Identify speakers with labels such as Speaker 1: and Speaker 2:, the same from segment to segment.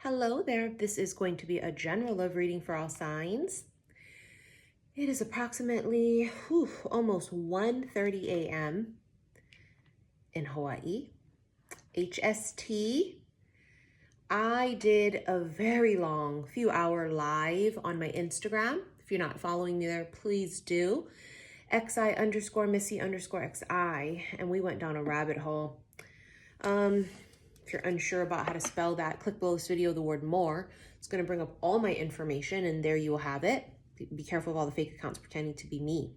Speaker 1: Hello there. This is going to be a general love reading for all signs. It is approximately almost 1:30 a.m. in Hawaii. HST. I did a very long few-hour live on my Instagram. If you're not following me there, please do. XI_Missy_XI. And we went down a rabbit hole. If you're unsure about how to spell that, click below this video the word more. It's going to bring up all my information, and there you will have it. Be careful of all the fake accounts pretending to be me.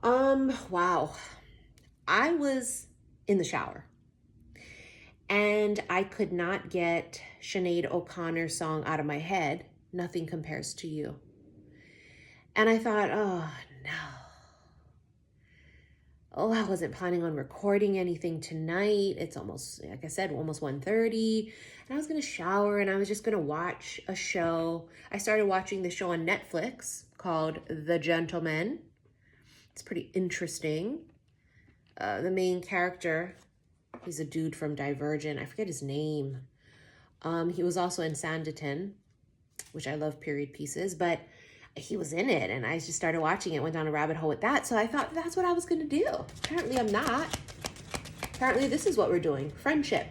Speaker 1: Wow. I was in the shower, and I could not get Sinead O'Connor's song out of my head, Nothing Compares to You. And I thought, oh, no. I wasn't planning on recording anything tonight. It's almost, like I said, almost 1:30. And I was going to shower and I was just going to watch a show. I started watching the show on Netflix called The Gentleman. It's pretty interesting. The main character, he's a dude from Divergent. I forget his name. He was also in Sanditon, which I love period pieces, but he was in it, and I just started watching it, went down a rabbit hole with that. So I thought that's what I was going to do. Apparently I'm not. Apparently this is what we're doing. Friendship.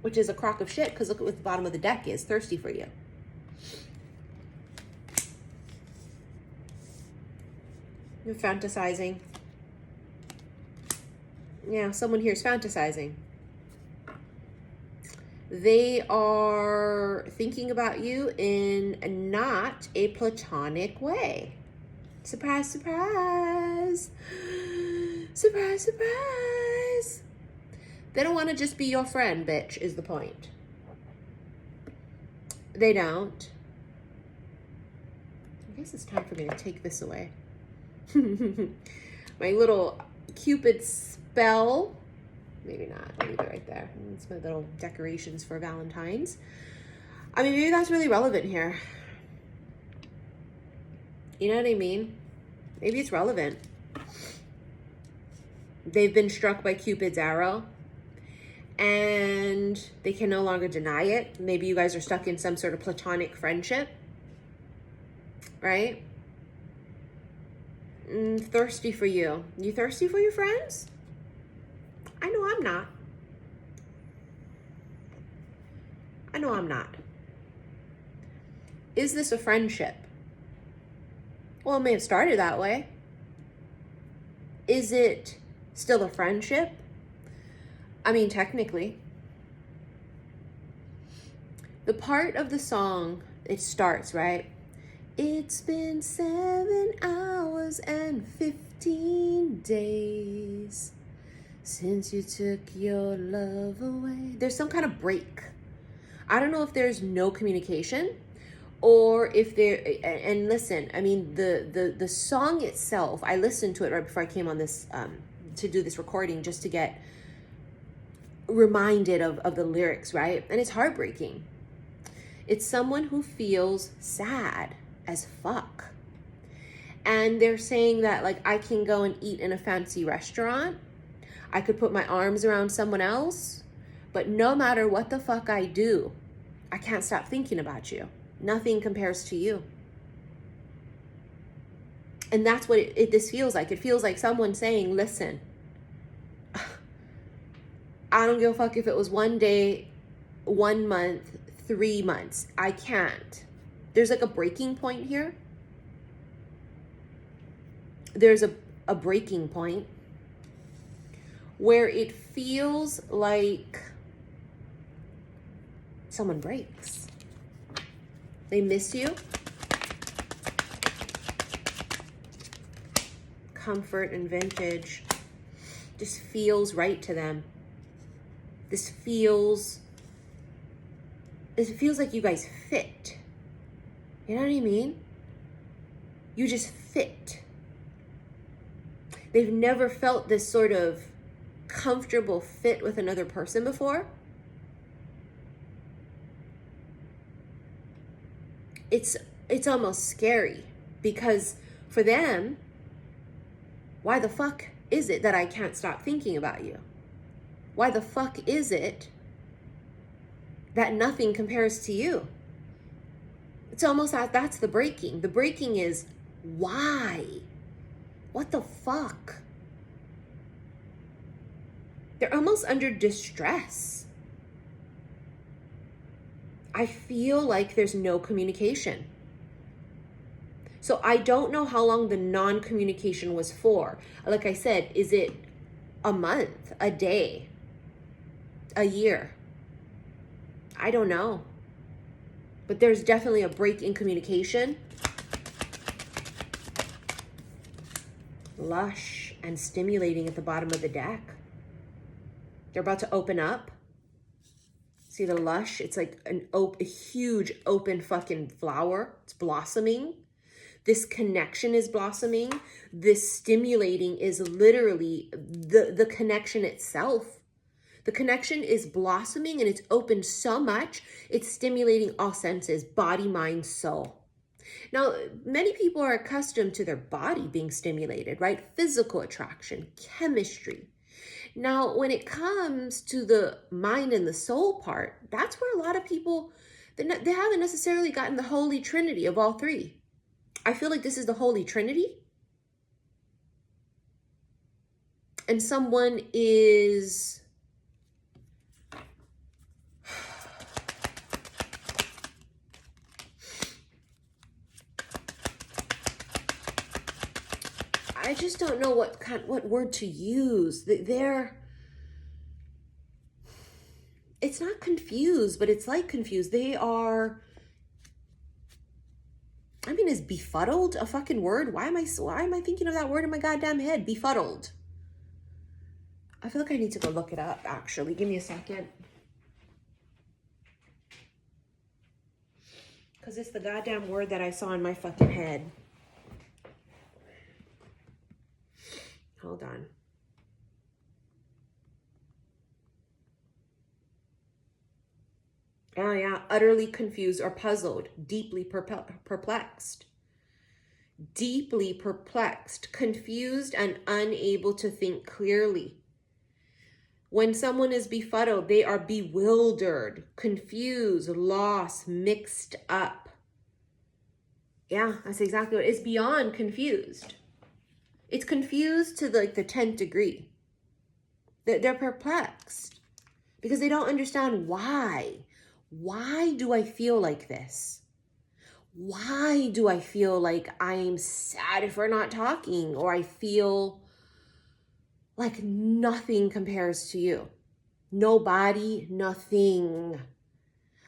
Speaker 1: Which is a crock of shit, because look at what the bottom of the deck is. Thirsty for you. You're fantasizing. Yeah, someone here is fantasizing. They are thinking about you in not a platonic way. Surprise, surprise. Surprise, surprise. They don't want to just be your friend, bitch, is the point. They don't. I guess it's time for me to take this away. My little Cupid spell. Maybe not. I'll leave it right there. It's my little decorations for Valentine's. I mean, maybe that's really relevant here. You know what I mean? Maybe it's relevant. They've been struck by Cupid's arrow, and they can no longer deny it. Maybe you guys are stuck in some sort of platonic friendship, right? Thirsty for you. You thirsty for your friends? I know I'm not. I know I'm not. Is this a friendship? Well, it may have started that way. Is it still a friendship? I mean, technically. The part of the song, it starts, right? It's been 7 hours and 15 days since you took your love away. There's some kind of break. I don't know if there's no communication or if there, and listen, I mean, the song itself, I listened to it right before I came on this, to do this recording, just to get reminded of the lyrics, right? And it's heartbreaking. It's someone who feels sad as fuck. And they're saying that, like, I can go and eat in a fancy restaurant. I could put my arms around someone else, but no matter what the fuck I do, I can't stop thinking about you. Nothing compares to you. And that's what this feels like. It feels like someone saying, listen, I don't give a fuck if it was 1 day, 1 month, 3 months. I can't. There's like a breaking point here. There's a breaking point where it feels like someone breaks. They miss you. Comfort and vintage just feels right to them. It feels like you guys fit. You know what I mean? You just fit. They've never felt this sort of comfortable fit with another person before. It's almost scary, because for them, why the fuck is it that I can't stop thinking about you? Why the fuck is it that nothing compares to you. It's almost that's the breaking. The breaking is why? What the fuck? They're almost under distress. I feel like there's no communication. So I don't know how long the non-communication was for. Like I said, is it a month, a day, a year? I don't know. But there's definitely a break in communication. Lush and stimulating at the bottom of the deck. They're about to open up. See the lush? It's like a huge open fucking flower. It's blossoming. This connection is blossoming. This stimulating is literally the connection itself. The connection is blossoming and it's open so much, it's stimulating all senses, body, mind, soul. Now, many people are accustomed to their body being stimulated, right? Physical attraction, chemistry. Now, when it comes to the mind and the soul part, that's where a lot of people, they haven't necessarily gotten the holy trinity of all three. I feel like this is the holy trinity. And someone is I just don't know what word to use. It's not confused, but it's like confused. They are, I mean, is befuddled a fucking word? Why am I thinking of that word in my goddamn head? Befuddled. I feel like I need to go look it up, actually. Give me a second. Because it's the goddamn word that I saw in my fucking head. Hold on. Oh yeah, utterly confused or puzzled, deeply perplexed. Deeply perplexed, confused, and unable to think clearly. When someone is befuddled, they are bewildered, confused, lost, mixed up. Yeah, that's exactly what it is. Beyond confused. It's confused to the 10th degree. They're perplexed because they don't understand why. Why do I feel like this? Why do I feel like I'm sad if we're not talking, or I feel like nothing compares to you? Nobody, nothing.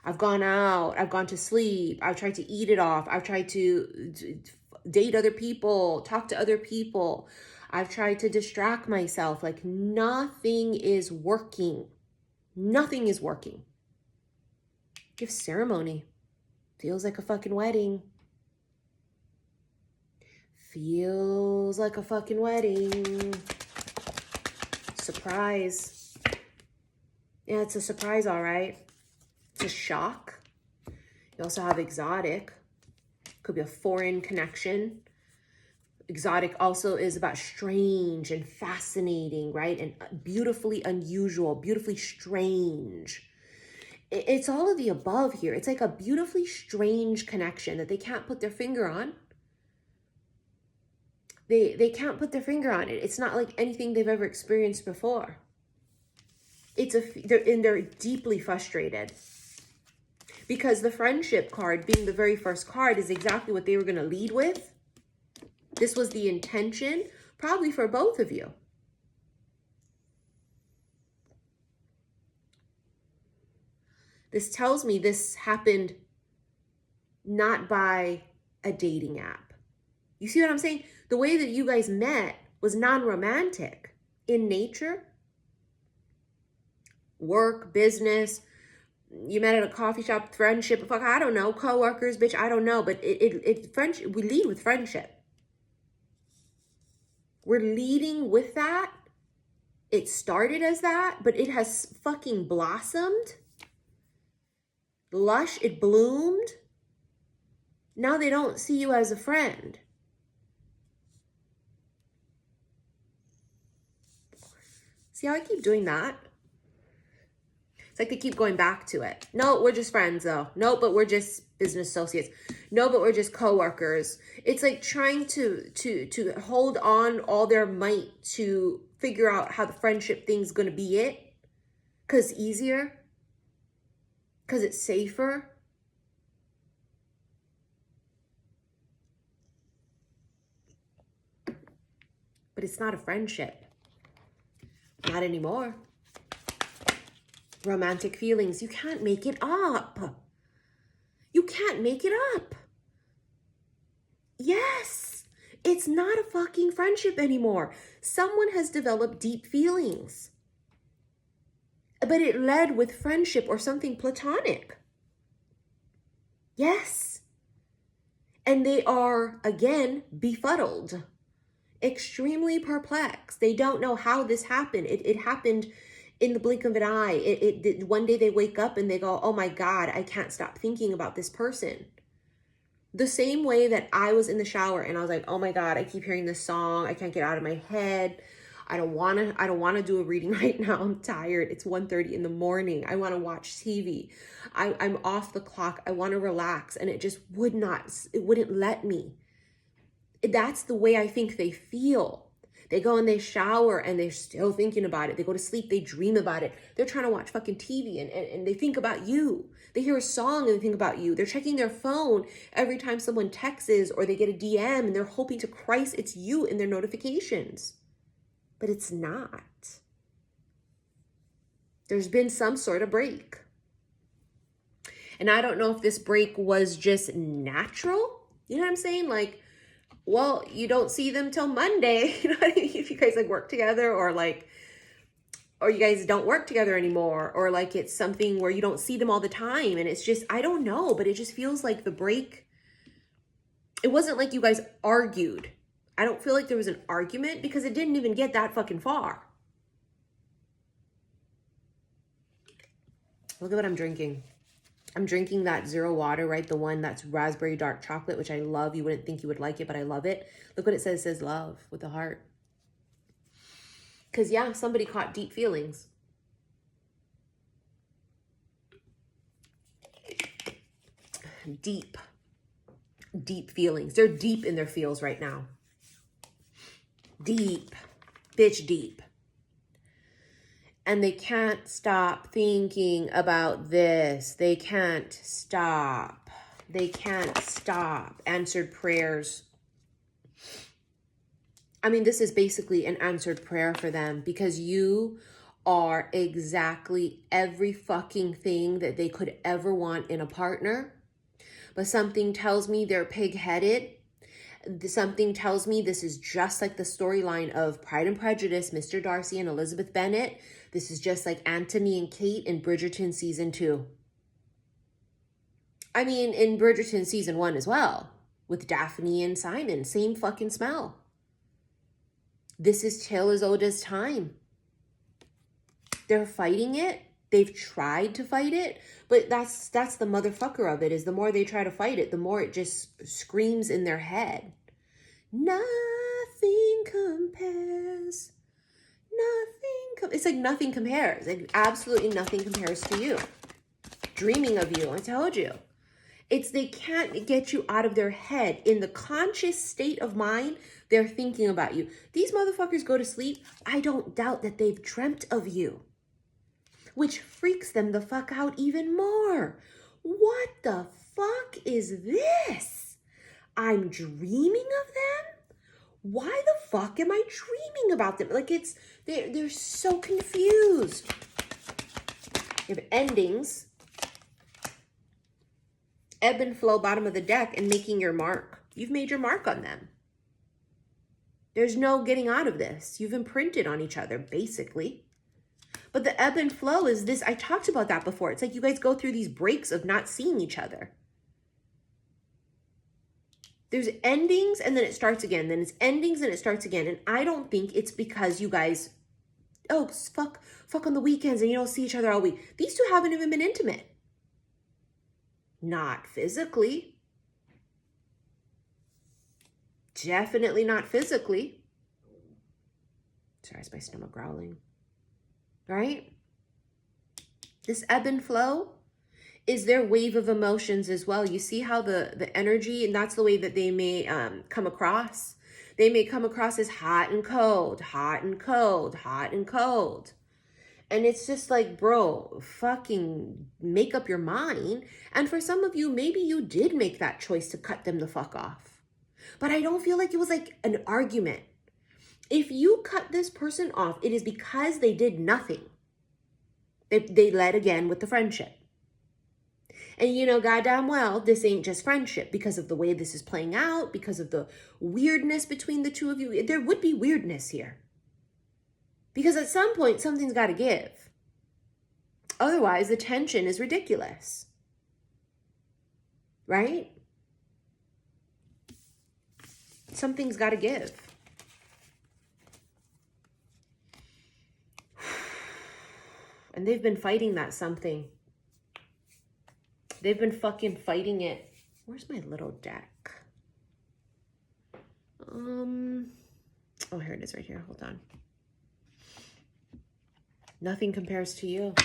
Speaker 1: I've gone out, I've gone to sleep, I've tried to eat it off, I've tried to date other people, talk to other people, I've tried to distract myself. Like nothing is working. Nothing is working. Give ceremony. Feels like a fucking wedding. Feels like a fucking wedding. Surprise. Yeah, it's a surprise, all right. It's a shock. You also have exotic. Could be a foreign connection. Exotic also is about strange and fascinating, right? And beautifully unusual, beautifully strange. It's all of the above here. It's like a beautifully strange connection that they can't put their finger on. They can't put their finger on it. It's not like anything they've ever experienced before. They're deeply frustrated. Because the friendship card, being the very first card, is exactly what they were going to lead with. This was the intention, probably for both of you. This tells me this happened not by a dating app. You see what I'm saying? The way that you guys met was non-romantic in nature. Work, business, you met at a coffee shop, friendship, fuck, I don't know, co-workers, bitch, I don't know. But friendship, we lead with friendship. We're leading with that. It started as that, but it has fucking blossomed. Lush, it bloomed. Now they don't see you as a friend. See how I keep doing that? It's like they keep going back to it. No, we're just friends though. No, but we're just business associates. No, but we're just coworkers. It's like trying to hold on all their might to figure out how the friendship thing's going to be it. Because it's easier. Because it's safer. But it's not a friendship. Not anymore. Romantic feelings. You can't make it up. You can't make it up. Yes. It's not a fucking friendship anymore. Someone has developed deep feelings. But it led with friendship or something platonic. Yes. And they are, again, befuddled. Extremely perplexed. They don't know how this happened. It happened in the blink of an eye. One day they wake up and they go, oh my God, I can't stop thinking about this person. The same way that I was in the shower and I was like, oh my God, I keep hearing this song. I can't get it out of my head. I don't want to do a reading right now. I'm tired. It's 1:30 in the morning. I want to watch TV. I'm off the clock. I want to relax. And it just wouldn't let me. That's the way I think they feel. They go and they shower and they're still thinking about it. They go to sleep, they dream about it. They're trying to watch fucking TV and they think about you. They hear a song and they think about you. They're checking their phone every time someone texts or they get a DM and they're hoping to Christ it's you in their notifications. But it's not. There's been some sort of break. And I don't know if this break was just natural. You know what I'm saying? Like, well, you don't see them till Monday. You know what I mean? If you guys like work together or you guys don't work together anymore, or like it's something where you don't see them all the time. And it's just, I don't know, but it just feels like the break, it wasn't like you guys argued. I don't feel like there was an argument because it didn't even get that fucking far. Look at what I'm drinking. I'm drinking that zero water, right? The one that's raspberry dark chocolate, which I love. You wouldn't think you would like it, but I love it. Look what it says. It says love with a heart. Because yeah, somebody caught deep feelings. Deep feelings. They're deep in their feels right now. Deep, bitch deep. And they can't stop thinking about this. They can't stop. They can't stop. Answered prayers. I mean, this is basically an answered prayer for them because you are exactly every fucking thing that they could ever want in a partner. But something tells me they're pig-headed. Something tells me this is just like the storyline of Pride and Prejudice, Mr. Darcy and Elizabeth Bennet. This is just like Anthony and Kate in Bridgerton season 2. I mean, in Bridgerton season 1 as well, with Daphne and Simon, same fucking smell. This is tale as old as time. They're fighting it. They've tried to fight it, but that's the motherfucker of it, is the more they try to fight it, the more it just screams in their head. Nothing compares. It's like nothing compares. Like absolutely nothing compares to you. Dreaming of you, I told you. It's they can't get you out of their head. In the conscious state of mind, they're thinking about you. These motherfuckers go to sleep. I don't doubt that they've dreamt of you, which freaks them the fuck out even more. What the fuck is this? I'm dreaming of them? Why the fuck am I dreaming about them? Like they're so confused. You have endings, ebb and flow, bottom of the deck, and making your mark. You've made your mark on them. There's no getting out of this. You've imprinted on each other, basically. But the ebb and flow is this. I talked about that before. It's like you guys go through these breaks of not seeing each other. There's endings and then it starts again. Then it's endings and it starts again. And I don't think it's because you guys, fuck on the weekends and you don't see each other all week. These two haven't even been intimate. Not physically. Definitely not physically. Sorry, it's my stomach growling. Right? This ebb and flow is their wave of emotions as well. You see how the energy, and that's the way that they may come across. They may come across as hot and cold, hot and cold, hot and cold. And it's just like, bro, fucking make up your mind. And for some of you, maybe you did make that choice to cut them the fuck off. But I don't feel like it was like an argument. If you cut this person off, it is because they did nothing. They led again with the friendship. And you know goddamn well, this ain't just friendship because of the way this is playing out, because of the weirdness between the two of you. There would be weirdness here. Because at some point, something's got to give. Otherwise, the tension is ridiculous. Right? Something's got to give. And they've been fighting that something. They've been fucking fighting it. Where's my little deck? Oh, here it is right here. Hold on. Nothing compares to you.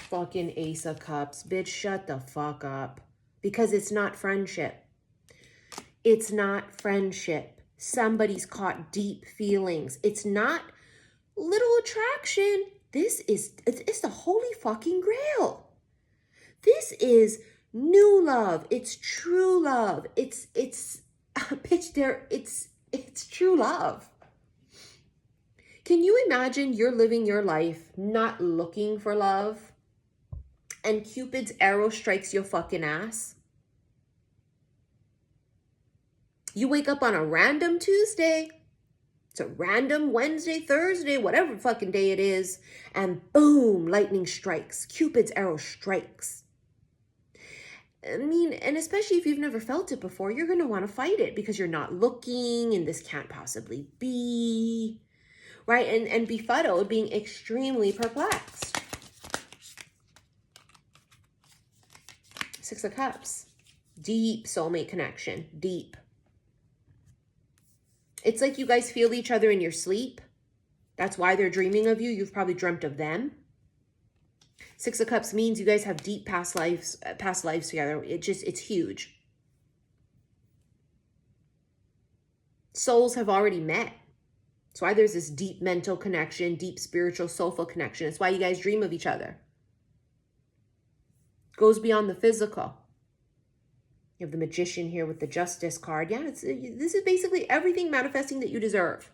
Speaker 1: Fucking Ace of Cups. Bitch, shut the fuck up. Because it's not friendship. It's not friendship. Somebody's caught deep feelings. It's not little attraction. It's the holy fucking grail. This is new love. It's true love. It's bitch, it's true love. Can you imagine you're living your life not looking for love and Cupid's arrow strikes your fucking ass? You wake up on a random Tuesday. It's a random Wednesday, Thursday, whatever fucking day it is. And boom, lightning strikes. Cupid's arrow strikes. I mean, and especially if you've never felt it before, you're going to want to fight it because you're not looking and this can't possibly be, right? And befuddled, being extremely perplexed. Six of Cups. Deep soulmate connection. Deep. It's like you guys feel each other in your sleep. That's why they're dreaming of you. You've probably dreamt of them. Six of Cups means you guys have deep past lives together. It's huge. Souls have already met. That's why there's this deep mental connection, deep spiritual, soulful connection. It's why you guys dream of each other. Goes beyond the physical. You have the Magician here with the Justice card. Yeah, this is basically everything manifesting that you deserve.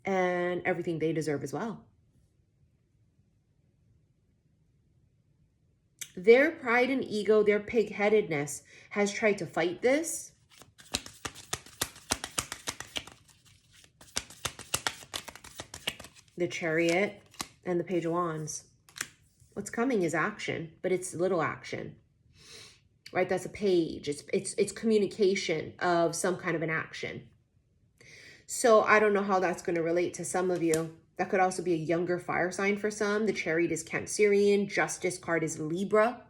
Speaker 1: And everything they deserve as well. Their pride and ego, their pig-headedness has tried to fight this. The Chariot and the Page of Wands. What's coming is action, but it's little action. Right? That's a page. It's communication of some kind of an action. So I don't know how that's going to relate to some of you. That could also be a younger fire sign for some. The Chariot is Cancerian. Justice card is Libra.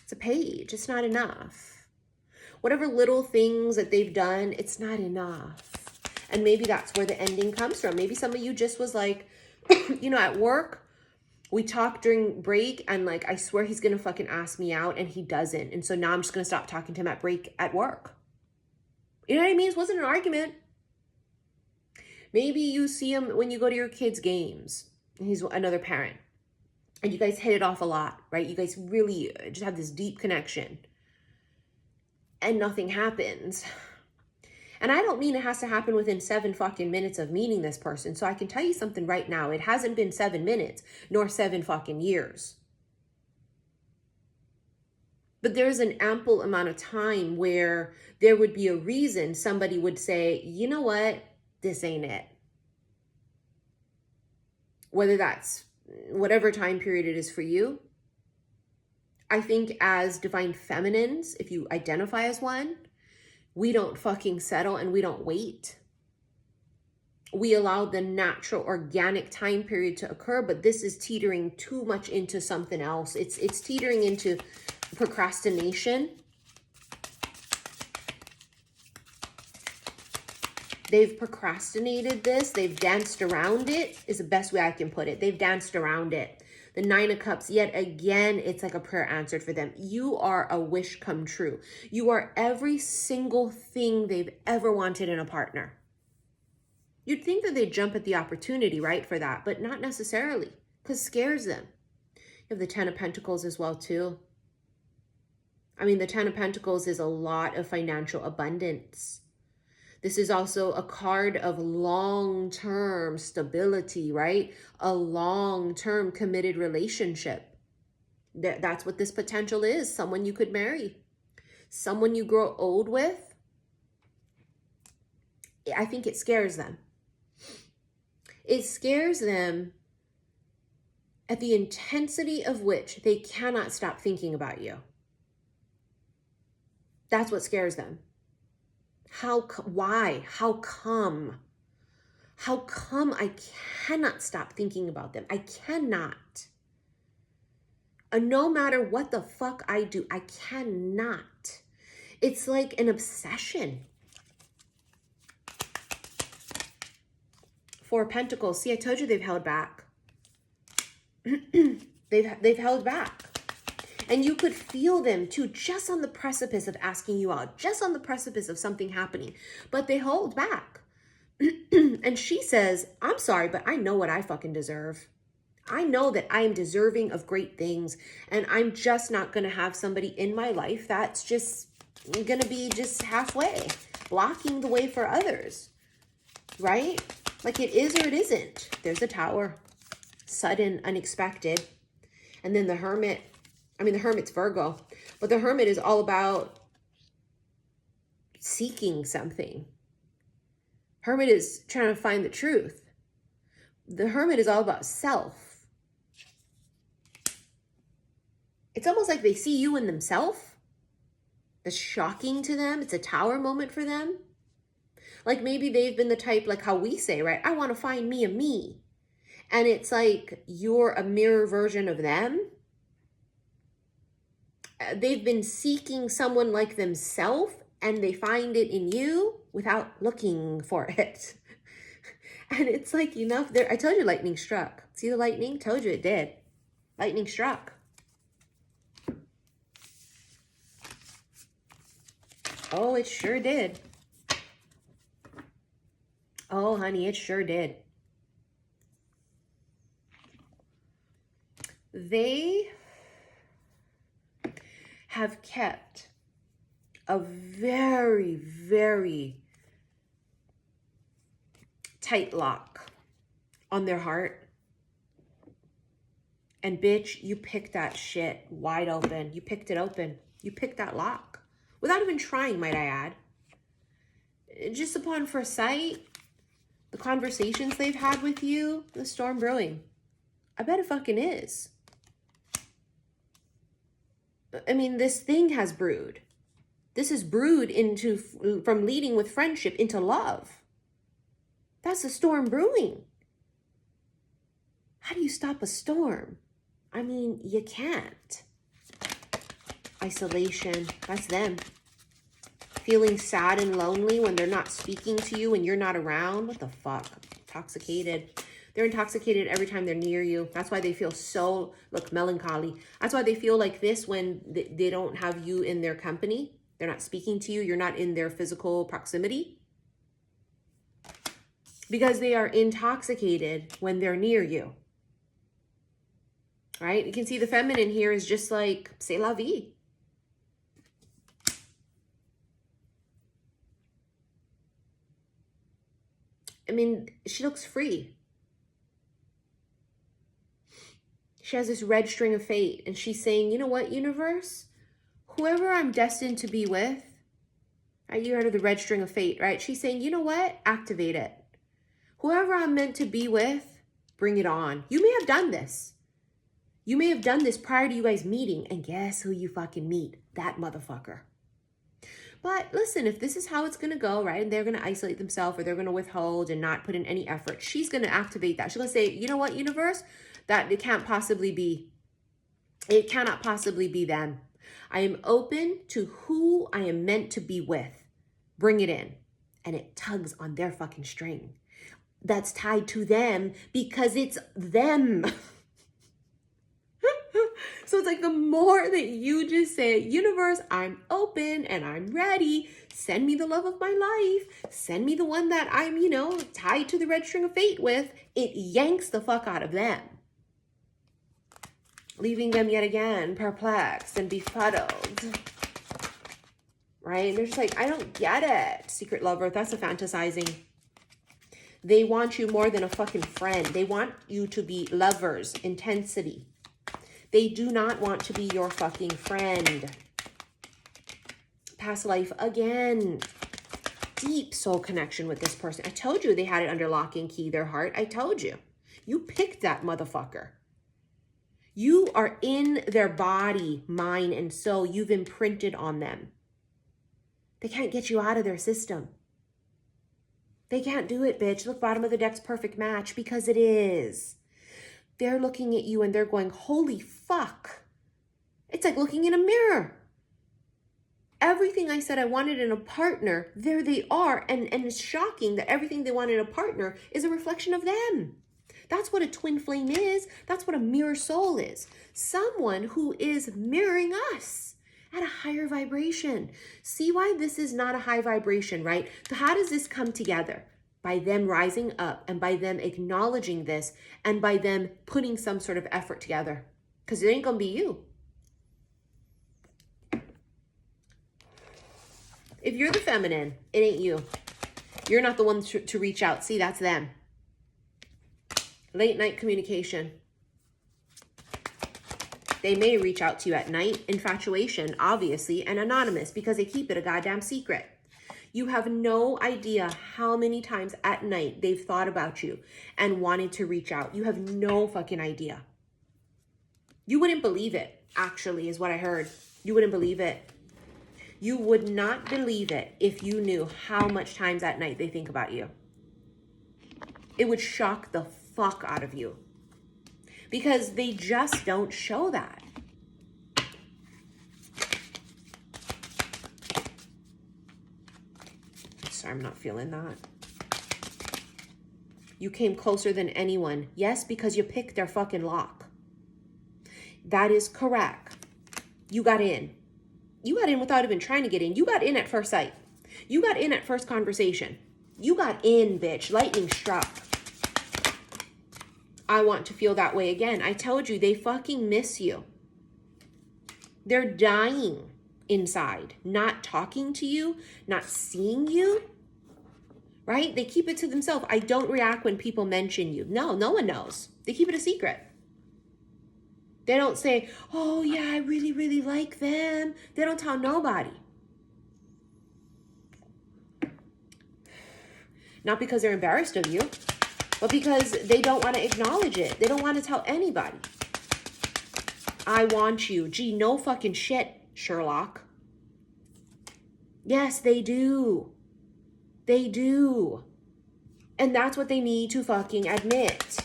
Speaker 1: It's a page. It's not enough. Whatever little things that they've done, it's not enough. And maybe that's where the ending comes from. Maybe some of you just was like, you know, at work, we talked during break and like, I swear he's going to fucking ask me out and he doesn't. And so now I'm just going to stop talking to him at break at work. You know what I mean? It wasn't an argument. Maybe you see him when you go to your kids' games. He's another parent. And you guys hit it off a lot, right? You guys really just have this deep connection. And nothing happens. And I don't mean it has to happen within 7 fucking minutes of meeting this person. So I can tell you something right now. It hasn't been 7 minutes, nor 7 fucking years. But there's an ample amount of time where there would be a reason somebody would say, you know what? This ain't it. Whether that's whatever time period it is for you. I think as divine feminines, if you identify as one, we don't fucking settle and we don't wait. We allow the natural organic time period to occur, but this is teetering too much into something else. It's teetering into procrastination. They've procrastinated this. They've danced around it, is the best way I can put it. They've danced around it. The Nine of Cups, yet again, it's like a prayer answered for them. You are a wish come true. You are every single thing they've ever wanted in a partner. You'd think that they'd jump at the opportunity, right, for that, but not necessarily, because it scares them. You have the Ten of Pentacles as well, too. I mean, the Ten of Pentacles is a lot of financial abundance. This is also a card of long-term stability, right? A long-term committed relationship. That's what this potential is. Someone you could marry. Someone you grow old with. I think it scares them. It scares them at the intensity of which they cannot stop thinking about you. That's what scares them. Why? How come? How come I cannot stop thinking about them? I cannot. No matter what the fuck I do, I cannot. It's like an obsession. Four of Pentacles. See, I told you they've held back. they've held back. And you could feel them too, just on the precipice of asking you out, just on the precipice of something happening. But they hold back. And she says, I'm sorry, but I know what I fucking deserve. I know that I am deserving of great things. And I'm just not going to have somebody in my life that's just going to be just halfway, blocking the way for others. Right? Like it is or it isn't. There's a Tower. Sudden, unexpected. And then the Hermit. I mean, the Hermit's Virgo, but the Hermit is all about seeking something. Hermit is trying to find the truth. The Hermit is all about self. It's almost like they see you in themselves. It's shocking to them. It's a Tower moment for them. Like maybe they've been the type, like how we say, right? I want to find me a me. And it's like you're a mirror version of them. They've been seeking someone like themselves and they find it in you without looking for it. And it's like enough there. I told you lightning struck. See the lightning? Told you it did. Lightning struck. Oh, it sure did. Oh, honey, it sure did. They have kept a very, very tight lock on their heart. And bitch, you picked that shit wide open. You picked it open. You picked that lock. Without even trying, might I add. Just upon first sight, the conversations they've had with you, the storm brewing. I bet it fucking is. I mean, this thing has brewed. This is brewed from leading with friendship into love. That's a storm brewing. How do you stop a storm? I mean, you can't. Isolation, that's them. Feeling sad and lonely when they're not speaking to you and you're not around. What the fuck? Intoxicated. They're intoxicated every time they're near you. That's why they feel so, melancholy. That's why they feel like this when they don't have you in their company. They're not speaking to you. You're not in their physical proximity. Because they are intoxicated when they're near you. Right? You can see the feminine here is just like, c'est la vie. I mean, she looks free. She has this red string of fate, and she's saying, you know what, universe? Whoever I'm destined to be with, right? You heard of the red string of fate, right? She's saying, you know what? Activate it. Whoever I'm meant to be with, bring it on. You may have done this. You may have done this prior to you guys meeting, and guess who you fucking meet? That motherfucker. But listen, if this is how it's going to go, right, and they're going to isolate themselves or they're going to withhold and not put in any effort, she's going to activate that. She's going to say, you know what, universe? That it can't possibly be. It cannot possibly be them. I am open to who I am meant to be with. Bring it in. and it tugs on their fucking string that's tied to them because it's them. So it's like the more that you just say, universe, I'm open and I'm ready. Send me the love of my life. Send me the one that I'm, tied to the red string of fate with. It yanks the fuck out of them, leaving them yet again perplexed and befuddled. Right? And they're just like, I don't get it. Secret lover, that's a fantasizing. They want you more than a fucking friend. They want you to be lovers, intensity. They do not want to be your fucking friend. Past life again. Deep soul connection with this person. I told you they had it under lock and key, their heart. I told you. You picked that motherfucker. You are in their body, mind, and soul. You've imprinted on them. They can't get you out of their system. They can't do it, bitch. Look, bottom of the deck's perfect match, because it is. They're looking at you and they're going, holy fuck. It's like looking in a mirror. Everything I said I wanted in a partner, there they are. And it's shocking that everything they want in a partner is a reflection of them. That's what a twin flame is. That's what a mirror soul is. Someone who is mirroring us at a higher vibration. See why this is not a high vibration, right? How does this come together? By them rising up and by them acknowledging this and by them putting some sort of effort together. Because it ain't going to be you. If you're the feminine, it ain't you. You're not the one to reach out. See, that's them. Late night communication. They may reach out to you at night. Infatuation, obviously, and anonymous because they keep it a goddamn secret. You have no idea how many times at night they've thought about you and wanted to reach out. You have no fucking idea. You wouldn't believe it, actually, is what I heard. You wouldn't believe it. You would not believe it if you knew how much times at night they think about you. It would shock the fuck out of you because they just don't show that. Sorry, I'm not feeling that. You came closer than anyone. Yes, because you picked their fucking lock. That is correct. You got in. You got in without even trying to get in. You got in at first sight. You got in at first conversation. You got in, bitch. Lightning struck. I want to feel that way again. I told you, they fucking miss you. They're dying inside, not talking to you, not seeing you, right? They keep it to themselves. I don't react when people mention you. No one knows. They keep it a secret. They don't say, oh yeah, I really, really like them. They don't tell nobody. Not because they're embarrassed of you, but because they don't want to acknowledge it. They don't want to tell anybody. I want you. Gee, no fucking shit, Sherlock. Yes, they do. They do. And that's what they need to fucking admit.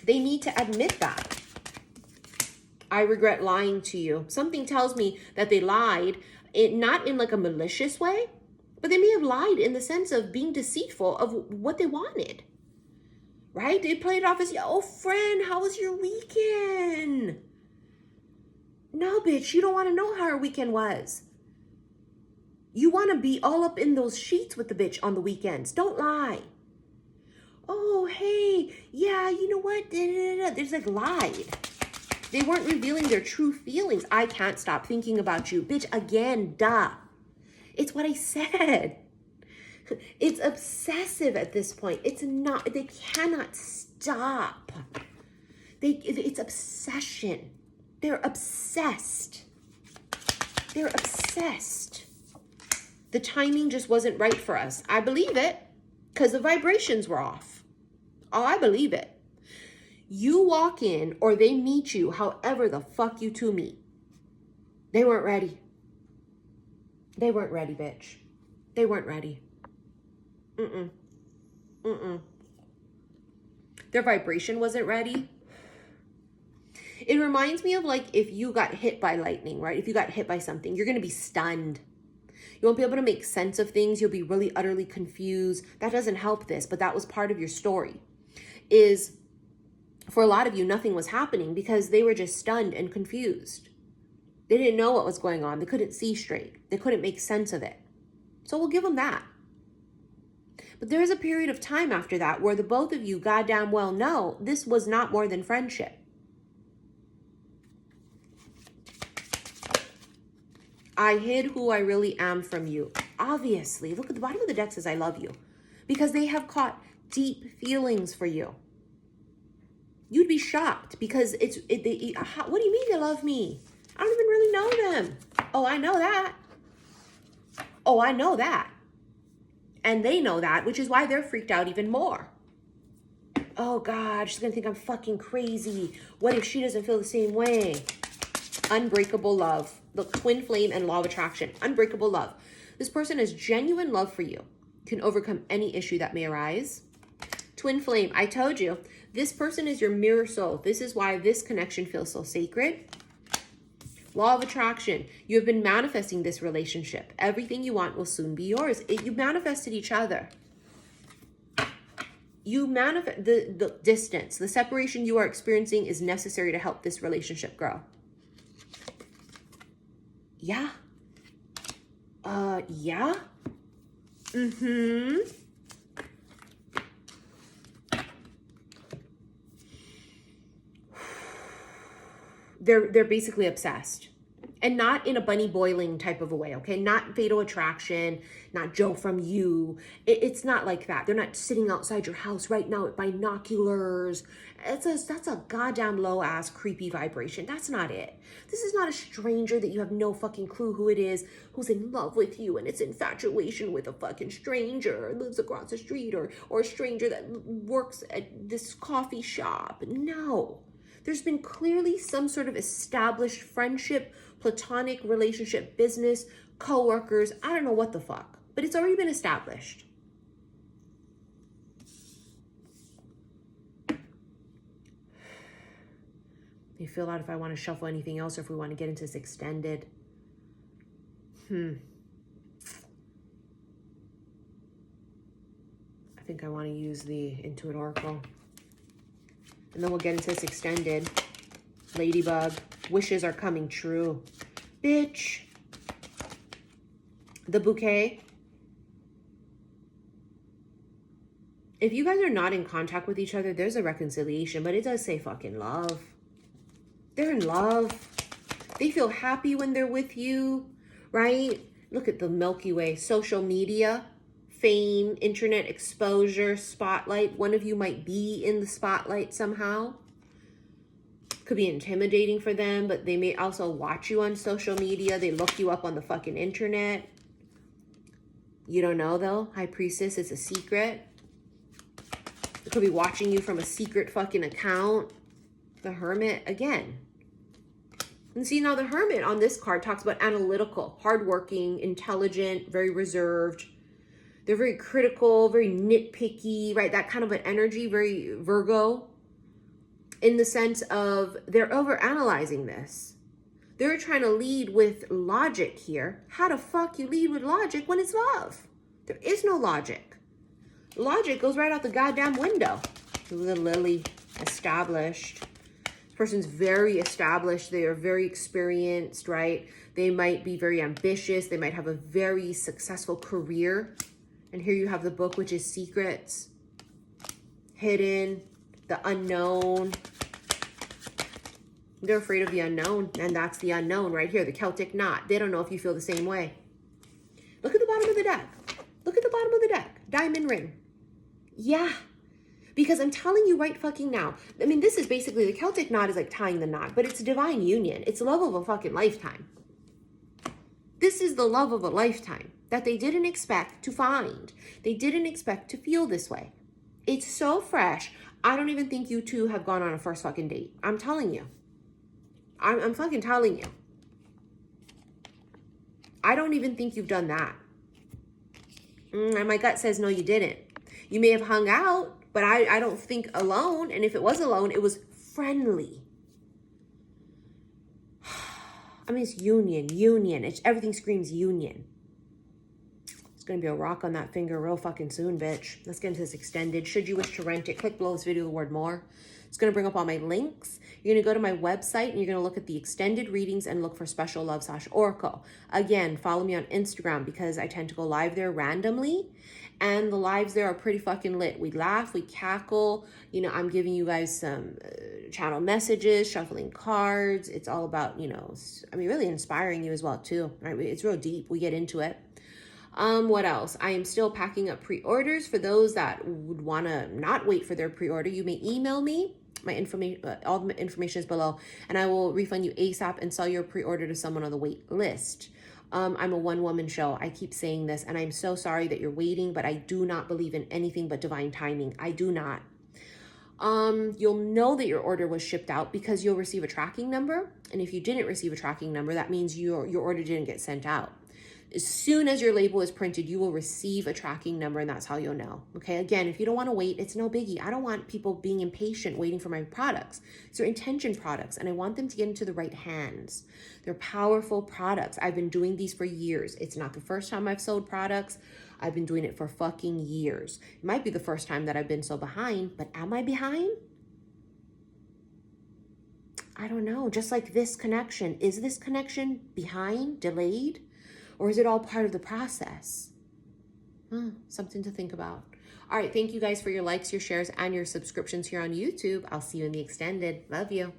Speaker 1: They need to admit that. I regret lying to you. Something tells me that they lied, not in like a malicious way, but they may have lied in the sense of being deceitful of what they wanted. Right? They played it off as, oh, friend, how was your weekend? No, bitch, you don't want to know how her weekend was. You want to be all up in those sheets with the bitch on the weekends. Don't lie. Oh, hey, yeah, you know what? There's like lied. They weren't revealing their true feelings. I can't stop thinking about you. Bitch, again, duh. It's what I said. It's obsessive at this point. It's not, they cannot stop. It's obsession. They're obsessed. They're obsessed. The timing just wasn't right for us. I believe it because the vibrations were off. Oh, I believe it. You walk in or they meet you however the fuck you two meet. They weren't ready. They weren't ready, bitch. They weren't ready. Their vibration wasn't ready. It reminds me of like if you got hit by lightning, right? If you got hit by something, you're going to be stunned. You won't be able to make sense of things. You'll be really utterly confused. That doesn't help this, but that was part of your story. Is for a lot of you, nothing was happening because they were just stunned and confused. They didn't know what was going on. They couldn't see straight. They couldn't make sense of it. So we'll give them that. But there is a period of time after that where the both of you goddamn well know this was not more than friendship. I hid who I really am from you. Obviously, look at the bottom of the deck says I love you. Because they have caught deep feelings for you. You'd be shocked because what do you mean they love me? I don't even really know them. Oh, I know that. Oh, I know that. And they know that, which is why they're freaked out even more. Oh God, she's gonna think I'm fucking crazy. What if she doesn't feel the same way? Unbreakable love. Look, twin flame and law of attraction. Unbreakable love. This person has genuine love for you. Can overcome any issue that may arise. Twin flame, I told you, this person is your mirror soul. This is why this connection feels so sacred. Law of attraction. You have been manifesting this relationship. Everything you want will soon be yours. You manifested each other. You manifest the distance. The separation you are experiencing is necessary to help this relationship grow. Yeah. Yeah. Mm-hmm. They're basically obsessed. And not in a bunny boiling type of a way, okay? Not fatal attraction, not Joe from you. It's not like that. They're not sitting outside your house right now with binoculars. That's a goddamn low-ass creepy vibration. That's not it. This is not a stranger that you have no fucking clue who it is, who's in love with you and it's infatuation with a fucking stranger, lives across the street, or a stranger that works at this coffee shop. No. There's been clearly some sort of established friendship, platonic relationship, business, co-workers, I don't know what the fuck, but it's already been established. You feel out if I want to shuffle anything else or if we want to get into this extended. I think I want to use the Intuit Oracle. And then we'll get into this extended. Ladybug. Wishes are coming true. Bitch. The bouquet. If you guys are not in contact with each other, there's a reconciliation, but it does say fucking love. They're in love. They feel happy when they're with you, right? Look at the Milky Way. Social media, fame, internet exposure, spotlight. One of you might be in the spotlight somehow. Could be intimidating for them, but they may also watch you on social media. They look you up on the fucking internet. You don't know though. High Priestess is a secret. They could be watching you from a secret fucking account. The Hermit again. And see, now the Hermit on this card talks about analytical, hardworking, intelligent, very reserved. They're very critical, very nitpicky, right? That kind of an energy, very Virgo, in the sense of they're overanalyzing this. They're trying to lead with logic here. How the fuck you lead with logic when it's love? There is no logic. Logic goes right out the goddamn window. The lily, established. This person's very established. They are very experienced, right? They might be very ambitious. They might have a very successful career. And here you have the book, which is secrets, hidden, the unknown. They're afraid of the unknown, and that's the unknown right here, the Celtic knot. They don't know if you feel the same way. Look at the bottom of the deck. Look at the bottom of the deck. Diamond ring. Yeah. Because I'm telling you right fucking now, I mean, this is basically, the Celtic knot is like tying the knot, but it's divine union. It's love of a fucking lifetime. This is the love of a lifetime that they didn't expect to find. They didn't expect to feel this way. It's so fresh. I don't even think you two have gone on a first fucking date. I'm telling you. I'm fucking telling you. I don't even think you've done that. And my gut says, no, you didn't. You may have hung out, but I don't think alone. And if it was alone, it was friendly. I mean, it's union. Everything screams union. gonna be a rock on that finger real fucking soon, bitch. Let's get into this extended. Should you wish to rent it, click below this video the word more. It's gonna bring up all my links. You're gonna go to my website and you're gonna look at the extended readings and look for Special Love / Oracle. Again, follow me on Instagram because I tend to go live there randomly. And the lives there are pretty fucking lit. We laugh, we cackle. You know, I'm giving you guys some channel messages, shuffling cards. It's all about, you know, I mean, really inspiring you as well too, right? It's real deep. We get into it. What else? I am still packing up pre-orders. For those that would want to not wait for their pre-order, you may email me. My information, all the information is below, and I will refund you ASAP and sell your pre-order to someone on the wait list. I'm a one-woman show. I keep saying this, and I'm so sorry that you're waiting, but I do not believe in anything but divine timing. I do not. You'll know that your order was shipped out because you'll receive a tracking number. And if you didn't receive a tracking number, that means your order didn't get sent out. As soon as your label is printed, you will receive a tracking number, and that's how you'll know. Okay, again, if you don't want to wait, it's no biggie. I don't want people being impatient waiting for my products. These are intention products, and I want them to get into the right hands. They're powerful products. I've been doing these for years. It's not the first time I've sold products. I've been doing it for fucking years. It might be the first time that I've been so behind, but am I behind? I don't know. Just like this connection. Is this connection behind, delayed? Or is it all part of the process? Something to think about. All right, thank you guys for your likes, your shares, and your subscriptions here on YouTube. I'll see you in the extended. Love you.